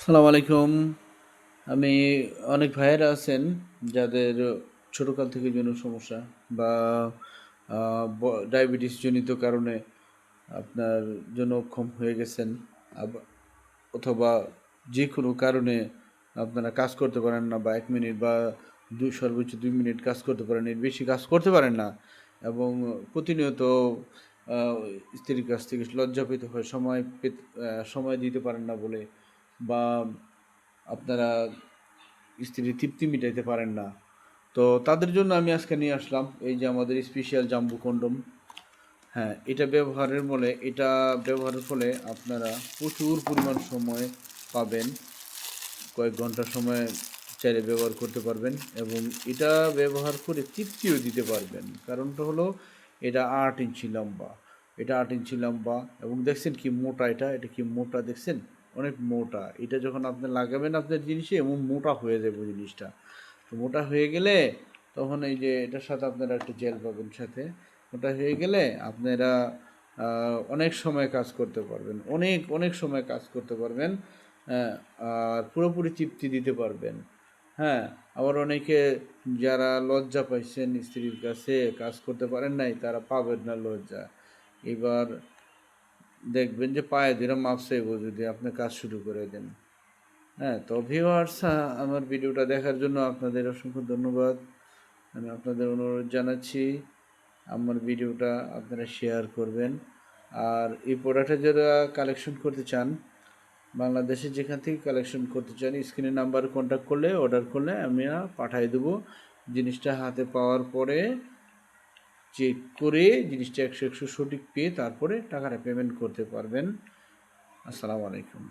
সালাম আলাইকুম। আমি অনেক ভাইয়েরা আছেন যাদের ছোটকাল থেকে যৌন সমস্যা বা ডায়াবেটিস জনিত কারণে আপনার জন্য অক্ষম হয়ে গেছেন, অথবা যে কোনো কারণে আপনারা কাজ করতে পারেন না, বা 1 মিনিট বা সর্বোচ্চ 2 মিনিট কাজ করতে পারেন, এর বেশি কাজ করতে পারেন না, এবং প্রতিনিয়ত আহ, স্ত্রীর কাছ থেকে লজ্জা পেতে হয়, সময় দিতে পারেন না বলে, বা আপনারা স্ত্রীর তৃপ্তি মিটাইতে পারেন না। তো তাদের জন্য আমি আজকে নিয়ে আসলাম এই যে আমাদের স্পেশাল জাম্বু কন্ডম। হ্যাঁ, এটা ব্যবহারের ফলে আপনারা প্রচুর পরিমাণ সময় পাবেন, কয়েক ঘন্টা সময় চাইলে ব্যবহার করতে পারবেন, এবং এটা ব্যবহার করে তৃপ্তিও দিতে পারবেন। কারণটা হলো এটা 8 ইঞ্চি লম্বা, এবং দেখছেন কি মোটা, এটা কি মোটা দেখছেন, অনেক মোটা। এটা যখন আপনি লাগাবেন আপনার জিনিসে, এমন মোটা হয়ে যাবে জিনিসটা। তো মোটা হয়ে গেলে তখন এই যে এটার সাথে আপনারা একটা জেল পাবেন সাথে, মোটা হয়ে গেলে আপনারা অনেক সময় কাজ করতে পারবেন, অনেক অনেক সময় কাজ করতে পারবেন। হ্যাঁ, আর পুরোপুরি তৃপ্তি দিতে পারবেন। হ্যাঁ, আবার অনেকে যারা লজ্জা পাইছেন স্ত্রীর কাছে, কাজ করতে পারেন নাই, তারা পাবেন না লজ্জা। এবার দেখবেন যে পায়ে ধরে মাপ চাইবো যদি আপনি কাজ শুরু করে দেন। হ্যাঁ, তো ভিউয়ার্স, আমার ভিডিওটা দেখার জন্য আপনাদের অসংখ্য ধন্যবাদ। আমি আপনাদের অনুরোধ জানাচ্ছি আমার ভিডিওটা আপনারা শেয়ার করবেন। আর এই প্রোডাক্টটা যারা কালেকশন করতে চান, বাংলাদেশে যেখান থেকে কালেকশন করতে চান, স্ক্রিনে নাম্বার কন্ট্যাক্ট করলে, অর্ডার করলে আমি পাঠিয়ে দেবো। জিনিসটা হাতে পাওয়ার পরে চেক করে জিনিসটা 100 সঠিক পেয়ে তারপরে টাকাটা পেমেন্ট করতে পারবেন। আসসালামু আলাইকুম।